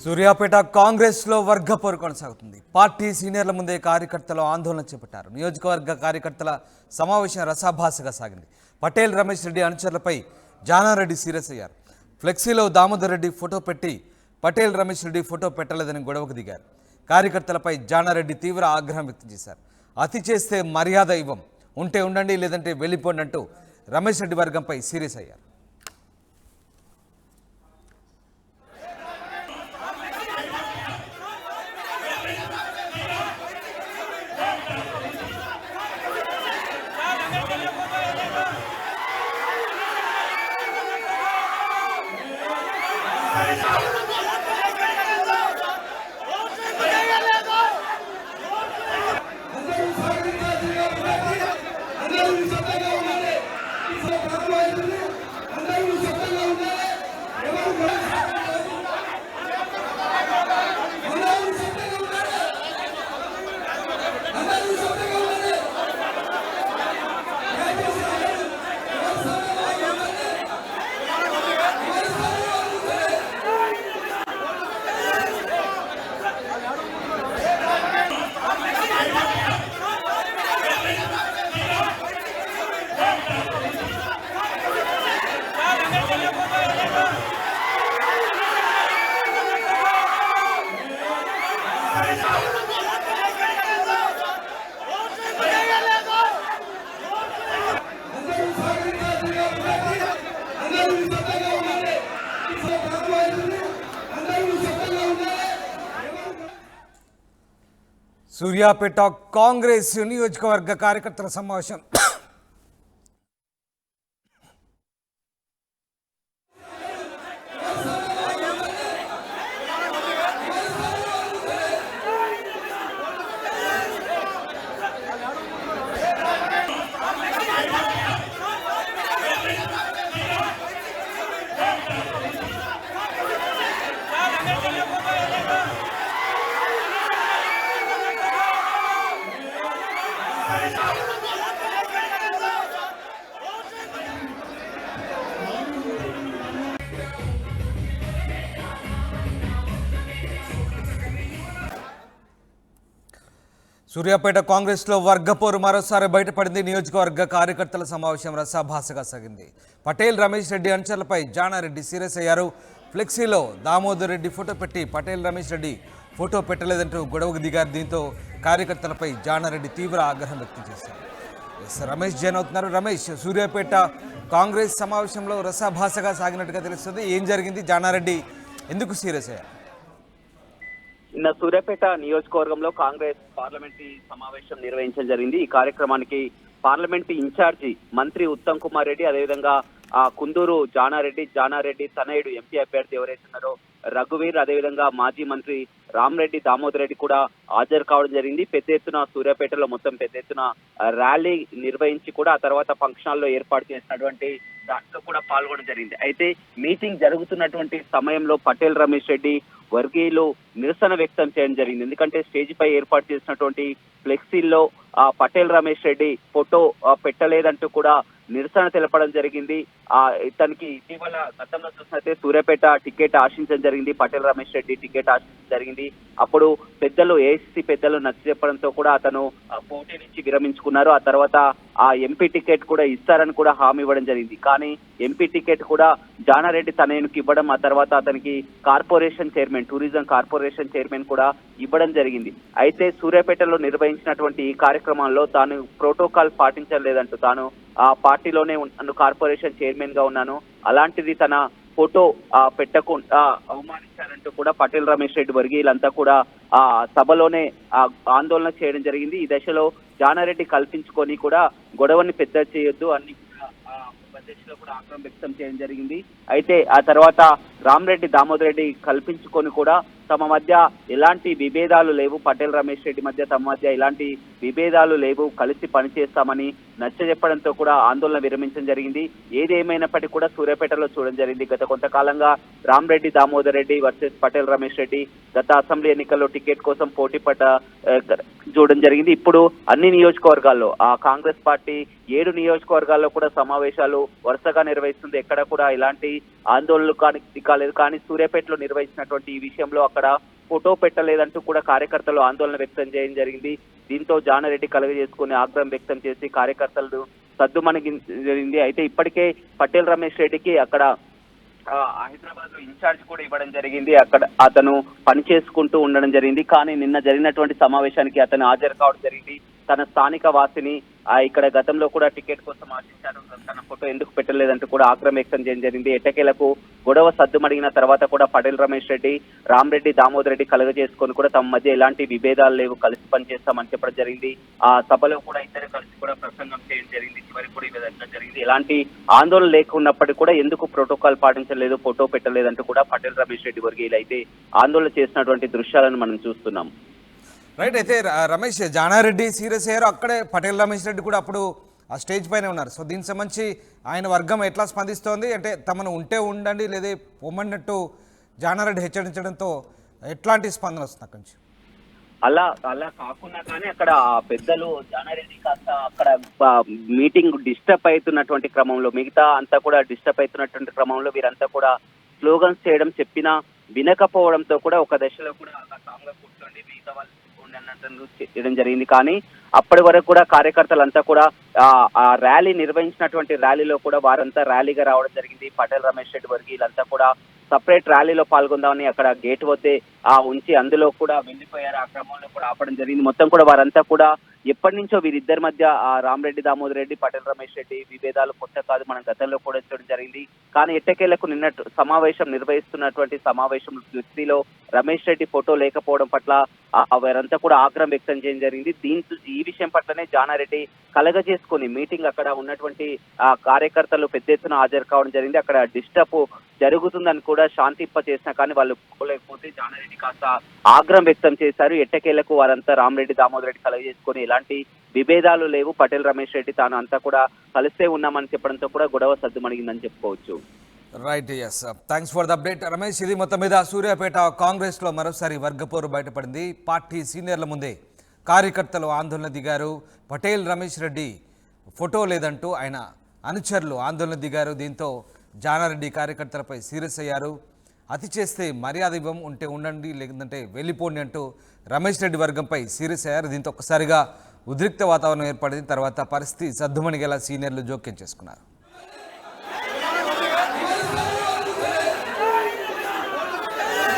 సూర్యాపేట కాంగ్రెస్ లో వర్గ పోరు కొనసాగుతుంది. పార్టీ సీనియర్ల ముందే కార్యకర్తలు ఆందోళన చేపట్టారు. నియోజకవర్గ కార్యకర్తల సమావేశం రసాభాసగా సాగింది. పటేల్ రమేష్ రెడ్డి అనుచరులపై జానారెడ్డి సీరియస్ అయ్యారు. ఫ్లెక్సీలో దామోదర్ రెడ్డి ఫోటో పెట్టి పటేల్ రమేష్ రెడ్డి ఫోటో పెట్టలేదని గొడవకు దిగారు. కార్యకర్తలపై జానారెడ్డి తీవ్ర ఆగ్రహం వ్యక్తం చేశారు. అతి చేస్తే మర్యాద ఇవ్వం, ఉంటే ఉండండి లేదంటే వెళ్ళిపోండి అంటూ రమేష్ రెడ్డి వర్గంపై సీరియస్ అయ్యారు. సూర్యాపేట కాంగ్రెస్ నియోజకవర్గ కార్యకర్తల సమావేశం సూర్యాపేట కాంగ్రెస్లో వర్గపోరు మరోసారి బయటపడింది. నియోజకవర్గ కార్యకర్తల సమావేశం రసాభాసగా సాగింది. పటేల్ రమేష్ రెడ్డి అనుచరులపై జానారెడ్డి సీరియస్ అయ్యారు. ఫ్లెక్సీలో దామోదర్ రెడ్డి ఫోటో పెట్టి పటేల్ రమేష్ రెడ్డి ఫోటో పెట్టలేదంటూ గొడవకు దిగారు. దీంతో కార్యకర్తలపై జానారెడ్డి తీవ్ర ఆగ్రహం వ్యక్తం చేశారు. రమేష్ జైన్ అవుతున్నారు. రమేష్, సూర్యాపేట కాంగ్రెస్ సమావేశంలో రసాభాసగా సాగినట్టుగా తెలుస్తుంది. ఏం జరిగింది? జానారెడ్డి ఎందుకు సీరియస్ అయ్యారు? నిన్న సూర్యాపేట నియోజకవర్గంలో కాంగ్రెస్ పార్లమెంటరీ సమావేశం నిర్వహించడం జరిగింది. ఈ కార్యక్రమానికి పార్లమెంట్ ఇన్ఛార్జి మంత్రి ఉత్తమ్ కుమార్ రెడ్డి, అదేవిధంగా కుందూరు జానారెడ్డి తనయుడు ఎంపీ అభ్యర్థి ఎవరైతే ఉన్నారో రఘువీర్, అదేవిధంగా మాజీ మంత్రి రామరెడ్డి దామోదర్ రెడ్డి కూడా హాజరు కావడం జరిగింది. పెద్ద ఎత్తున సూర్యాపేటలో మొత్తం పెద్ద ఎత్తున ర్యాలీ నిర్వహించి కూడా ఆ తర్వాత ఫంక్షన్ హాల్లో ఏర్పాటు చేసినటువంటి దాంట్లో కూడా పాల్గొనడం జరిగింది. అయితే మీటింగ్ జరుగుతున్నటువంటి సమయంలో పటేల్ రమేష్ రెడ్డి వర్గీయులు నిరసన వ్యక్తం చేయడం జరిగింది. ఎందుకంటే స్టేజ్ పై ఏర్పాటు చేసినటువంటి ఫ్లెక్సీల్లో పటేల్ రమేష్ రెడ్డి ఫోటో పెట్టలేదంటూ కూడా నిరసన తెలపడం జరిగింది. ఇతనికి ఇటీవల గతంలో చూసినట్లయితే సూర్యాపేట టికెట్ ఆశించడం జరిగింది. పటేల్ రమేష్ రెడ్డి టికెట్ ఆశించడం జరిగింది. అప్పుడు పెద్దలు ఏఐసిసి పెద్దలు నచ్చ చెప్పడంతో కూడా అతను పోటీ నుంచి విరమించుకున్నారు. ఆ తర్వాత ఆ ఎంపీ టికెట్ కూడా ఇస్తారని కూడా హామీ ఇవ్వడం జరిగింది. కానీ ఎంపీ టికెట్ కూడా జానారెడ్డి తనయునికి ఇవ్వడం, ఆ తర్వాత అతనికి corporation chairman, tourism corporation chairman కూడా ఇవ్వడం జరిగింది. అయితే సూర్యాపేటలో నిర్వహించినటువంటి ఈ కార్యక్రమంలో తాను ప్రోటోకాల్ పాటించలేదంటూ, తాను ఆ పార్టీలోనే ఉన్నాను, కార్పొరేషన్ చైర్మన్ గా ఉన్నాను, అలాంటిది తన ఫోటో పెట్టకుండా అవమానించారంటూ కూడా పటేల్ రమేష్ రెడ్డి వర్గీయులంతా కూడా ఆ సభలోనే ఆందోళన చేయడం జరిగింది. ఈ దశలో జానారెడ్డి కల్పించుకొని కూడా గొడవని పెద్ద చేయొద్దు అన్ని దశలో కూడా ఆగ్రహం వ్యక్తం చేయడం జరిగింది. అయితే ఆ తర్వాత రామరెడ్డి దామోదర్ రెడ్డి కల్పించుకొని కూడా తమ మధ్య ఎలాంటి విభేదాలు లేవు, పటేల్ రమేష్ రెడ్డి మధ్య తమ మధ్య ఎలాంటి విభేదాలు లేవు, కలిసి పనిచేస్తామని నచ్చజెప్పడంతో కూడా ఆందోళన విరమించడం జరిగింది. ఏదేమైనప్పటికీ కూడా సూర్యాపేటలో చూడడం జరిగింది. గత కొంతకాలంగా రామరెడ్డి దామోదర్ రెడ్డి వర్సెస్ పటేల్ రమేష్ రెడ్డి గత అసెంబ్లీ ఎన్నికల్లో టికెట్ కోసం పోటీ చూడడం జరిగింది. ఇప్పుడు అన్ని నియోజకవర్గాల్లో కాంగ్రెస్ పార్టీ 7 నియోజకవర్గాల్లో కూడా సమావేశాలు వరుసగా నిర్వహిస్తుంది. ఎక్కడ కూడా ఇలాంటి ఆందోళనలు కాలేదు. కానీ సూర్యాపేటలో నిర్వహించినటువంటి ఈ విషయంలో అక్కడ ఫోటో పెట్టలేదంటూ కూడా కార్యకర్తలు ఆందోళన వ్యక్తం చేయడం జరిగింది. దీంతో జానారెడ్డి కలుగజేసుకుని ఆగ్రహం వ్యక్తం చేసి కార్యకర్తలు సద్దుమణిగింది. అయితే ఇప్పటికే పటేల్ రమేష్ రెడ్డికి అక్కడ హైదరాబాద్ లో ఇన్ఛార్జ్ కూడా ఇవ్వడం జరిగింది. అక్కడ అతను పని చేసుకుంటూ ఉండడం జరిగింది. కానీ నిన్న జరిగినటువంటి సమావేశానికి అతను హాజరు కావడం జరిగింది. తన స్థానిక వాసిని ఇక్కడ గతంలో కూడా టికెట్ కోసం ఆశించారు, తన ఫోటో ఎందుకు పెట్టలేదంటూ కూడా ఆగ్రహం వ్యక్తం చేయడం జరిగింది. ఎట్టకేలకు గొడవ సద్దుమడిగిన తర్వాత కూడా పటేల్ రమేష్ రెడ్డి, రామరెడ్డి, దామోదర్ రెడ్డి కలుగజేసుకొని కూడా తమ మధ్య ఎలాంటి విభేదాలు లేవు, కలిసి పనిచేస్తామని చెప్పడం జరిగింది. ఆ సభలో కూడా ఇద్దరు కలిసి కూడా ప్రసంగం చేయడం జరిగింది. చివరికి కూడా ఈ విధంగా జరిగింది. ఎలాంటి ఆందోళన లేకున్నప్పటికీ కూడా ఎందుకు ప్రోటోకాల్ పాటించలేదు, ఫోటో పెట్టలేదంటూ కూడా పటేల్ రమేష్ రెడ్డి వర్గీయులు అయితే ఆందోళన చేసినటువంటి దృశ్యాలను మనం చూస్తున్నాం. రైట్. అయితే రమేష్ జానారెడ్డి సీరియస్ అయ్యారు, అక్కడే పటేల్ రమేష్ రెడ్డి కూడా అప్పుడు ఆ స్టేజ్ పైన ఉన్నారు. సో దీనికి సంబంధించి ఆయన వర్గం ఎట్లా స్పందిస్తోంది అంటే తమను ఉంటే ఉండండి లేదా పొమ్మన్నట్టు జానారెడ్డి హెచ్చరించడంతో ఎట్లాంటి స్పందన వస్తుంది అక్కడి నుంచి? అలా కాకుండా కానీ అక్కడ పెద్దలు జానారెడ్డి కాస్త అక్కడ మీటింగ్ డిస్టర్బ్ అవుతున్నటువంటి క్రమంలో, మిగతా అంతా కూడా డిస్టర్బ్ అవుతున్నటువంటి క్రమంలో వీరంతా కూడా స్లోగన్స్ చేయడం, చెప్పినా వినకపోవడంతో కూడా ఒక దశలో కూడా సాంగ్ కూర్చోండి మిగతా వాళ్ళు అన్నట్టు చేయడం జరిగింది. కానీ అప్పటి వరకు కూడా కార్యకర్తలంతా కూడా ఆ ర్యాలీ నిర్వహించినటువంటి ర్యాలీలో కూడా వారంతా ర్యాలీగా రావడం జరిగింది. పటేల్ రమేష్ రెడ్డి వర్గీయులంతా కూడా సపరేట్ ర్యాలీలో పాల్గొందామని అక్కడ గేట్ వద్దే ఉంచి అందులో కూడా వెళ్ళిపోయారు. ఆ క్రమంలో కూడా ఆపడం జరిగింది. మొత్తం కూడా వారంతా కూడా ఎప్పటి నుంచో వీరిద్దరి మధ్య రామరెడ్డి, దామోదర్ రెడ్డి, పటేల్ రమేష్ రెడ్డి విభేదాలు కొత్త కాదు, మనం గతంలో కూడా చూడడం జరిగింది. కానీ ఎట్టకేలకు నిన్న సమావేశం నిర్వహిస్తున్నటువంటి సమావేశం వ్యక్తిలో రమేష్ రెడ్డి ఫోటో లేకపోవడం పట్ల వారంతా కూడా ఆగ్రహం వ్యక్తం చేయడం జరిగింది. ఈ విషయం పట్లనే జానారెడ్డి కలగజేసుకుని మీటింగ్ అక్కడ ఉన్నటువంటి కార్యకర్తలు పెద్ద ఎత్తున హాజరు కావడం జరిగింది. అక్కడ డిస్టర్బ్ జరుగుతుందని కూడా శాంతింప చేసినా కానీ వాళ్ళు పోలేకపోతే జానారెడ్డి కాస్త ఆగ్రహం వ్యక్తం చేశారు. ఎట్టకేలకు వారంతా రామరెడ్డి, దామోదర్ రెడ్డి కలగజేసుకుని ఎలాంటి విభేదాలు లేవు, పటేల్ రమేష్ రెడ్డి తాను అంతా కూడా కలిసే ఉన్నామని చెప్పడంతో కూడా గొడవ సద్దుమణిగిందని చెప్పుకోవచ్చు. Right, yes, thanks for the update Ramesh. ఇది మొత్తం మీద సూర్యాపేట కాంగ్రెస్లో మరోసారి వర్గపోరు బయటపడింది. పార్టీ సీనియర్ల ముందే కార్యకర్తలు ఆందోళన దిగారు. పటేల్ రమేష్ రెడ్డి ఫోటో లేదంటూ ఆయన అనుచరులు ఆందోళన దిగారు. దీంతో జానారెడ్డి కార్యకర్తలపై సీరియస్ అయ్యారు. అతి చేస్తే మర్యాద ఇవ్వం, ఉంటే ఉండండి లేదంటే వెళ్ళిపోండి అంటూ రమేష్ రెడ్డి వర్గంపై సీరియస్ అయ్యారు. దీంతో ఒక్కసారిగా ఉద్రిక్త వాతావరణం ఏర్పడింది. తర్వాత పరిస్థితి సద్దుమణిగేలా సీనియర్లు జోక్యం చేసుకున్నారు.